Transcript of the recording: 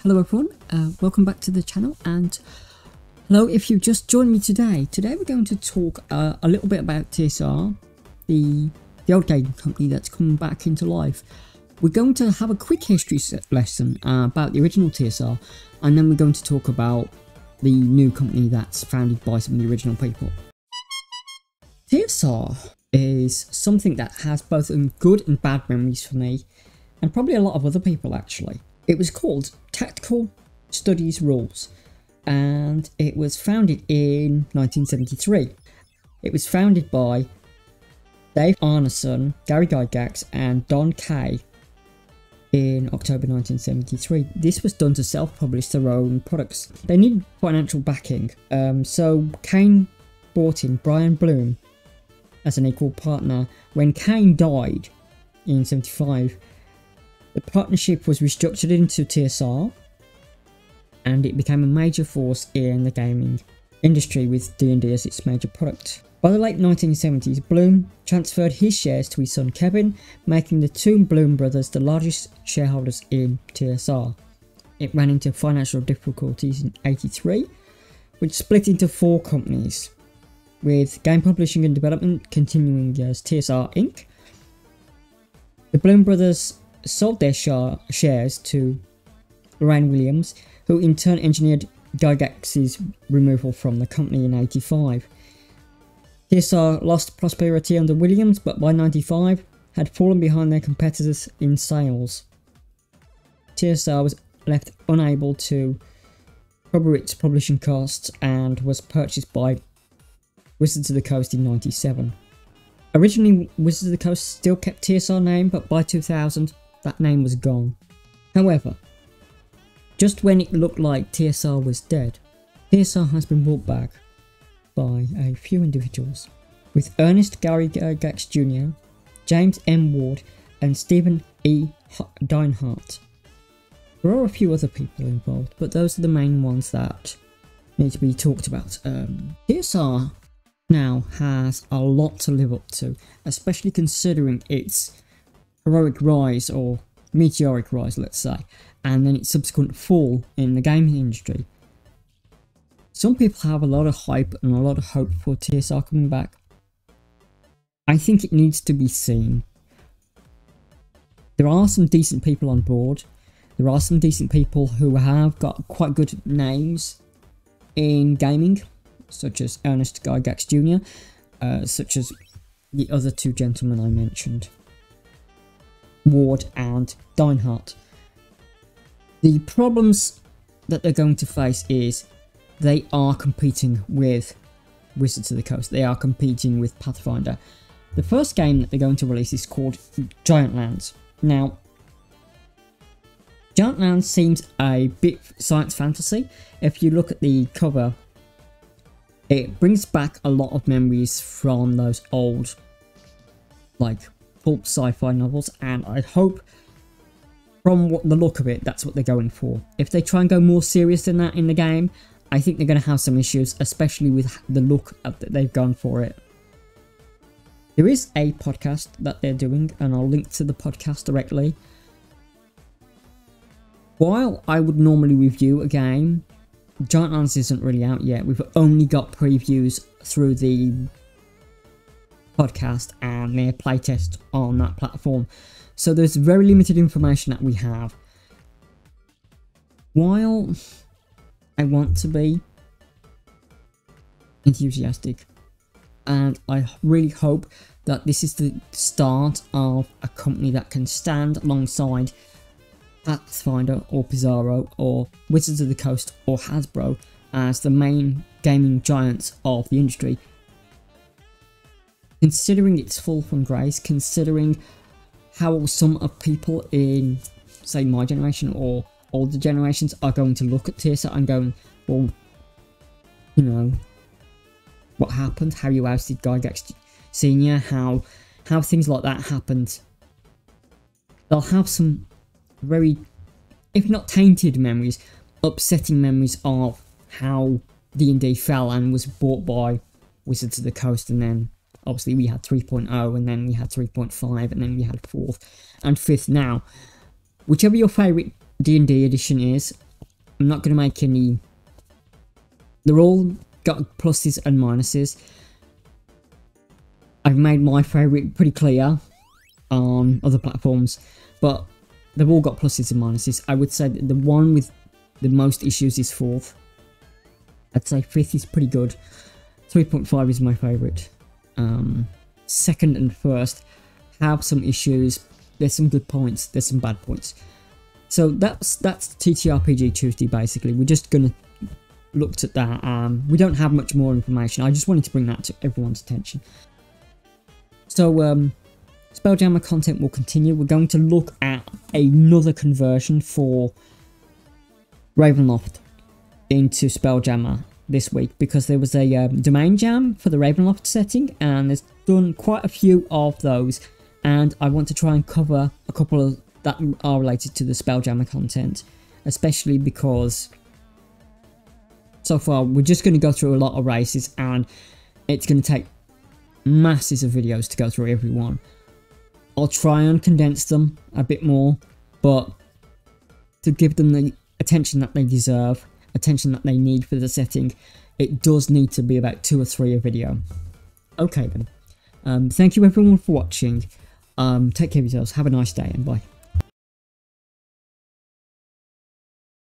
Hello everyone, welcome back to the channel, and hello if you just joined me today. Today we're going to talk a little bit about TSR, the old game company that's coming back into life. We're going to have a quick history lesson about the original TSR, and then we're going to talk about the new company that's founded by some of the original people. TSR is something that has both good and bad memories for me, and probably a lot of other people actually. It was called Tactical Studies Rules, and it was founded in 1973. It was founded by Dave Arneson, Gary Gygax and Don Kay in October 1973. This was done to self-publish their own products. They needed financial backing, so Kane brought in Brian Bloom as an equal partner. When Kane died in 75, the partnership was restructured into TSR, and it became a major force in the gaming industry with D&D as its major product. By the late 1970s, Bloom transferred his shares to his son Kevin, making the two Bloom brothers the largest shareholders in TSR. It ran into financial difficulties in 83, which split into four companies, with game publishing and development continuing as TSR Inc. The Bloom brothers sold their shares to Lorraine Williams, who in turn engineered Gygax's removal from the company in 85. TSR lost prosperity under Williams, but by 95 had fallen behind their competitors in sales. TSR was left unable to cover its publishing costs and was purchased by Wizards of the Coast in 97. Originally, Wizards of the Coast still kept TSR name, but by 2000 that name was gone. However, just when it looked like TSR was dead, TSR has been brought back by a few individuals, with Ernest Gary Gygax Jr., James M. Ward and Stephen E. Deinhardt. There are a few other people involved, but those are the main ones that need to be talked about. TSR now has a lot to live up to, especially considering its heroic rise, or meteoric rise let's say, and then its subsequent fall in the gaming industry. Some people have a lot of hype and a lot of hope for TSR coming back. I think it needs to be seen. There are some decent people on board. There are some decent people who have got quite good names in gaming, such as Ernest Gygax Jr., such as the other two gentlemen I mentioned, Ward and Deinhardt. The problems that they're going to face is they are competing with Wizards of the Coast. They are competing with Pathfinder. The first game that they're going to release is called Giantlands. Now, Giantlands seems a bit science fantasy. If you look at the cover, it brings back a lot of memories from those old, like, pulp sci-fi novels, and I hope from the look of it that's what they're going for. If they try and go more serious than that in the game, I think they're going to have some issues, especially with the look that they've gone for it. There is a podcast that they're doing, and I'll link to the podcast directly. While I would normally review a game, Giantlands isn't really out yet. We've only got previews through the podcast and their playtest on that platform, so there's very limited information that we have. While I want to be enthusiastic, and I really hope that this is the start of a company that can stand alongside Pathfinder or Pizarro or Wizards of the Coast or Hasbro as the main gaming giants of the industry. Considering its fall from grace, considering how some of people in, say, my generation or older generations are going to look at TSR and going, well, you know, what happened, how you ousted Gygax Sr., how things like that happened. They'll have some very, if not tainted memories, upsetting memories of how D&D fell and was bought by Wizards of the Coast, and then obviously we had 3.0, and then we had 3.5, and then we had 4th and 5th now. Whichever your favourite D&D edition is, I'm not going to make any... They're all got pluses and minuses. I've made my favourite pretty clear on other platforms, but they've all got pluses and minuses. I would say that the one with the most issues is 4th. I'd say 5th is pretty good. 3.5 is my favourite. 2nd and 1st have some issues. There's some good points, there's some bad points. So that's TTRPG Tuesday basically. We're just gonna look at that. We don't have much more information. I just wanted to bring that to everyone's attention. So Spelljammer content will continue. We're going to look at another conversion for Ravenloft into Spelljammer this week, because there was a domain jam for the Ravenloft setting, and there's done quite a few of those, and I want to try and cover a couple of that are related to the Spelljammer content, especially because so far we're just going to go through a lot of races, and it's going to take masses of videos to go through every one. I'll try and condense them a bit more, but to give them the attention that they deserve, attention that they need for the setting, it does need to be about 2 or 3 a video. Okay then. Thank you everyone for watching. Take care of yourselves. Have a nice day and bye.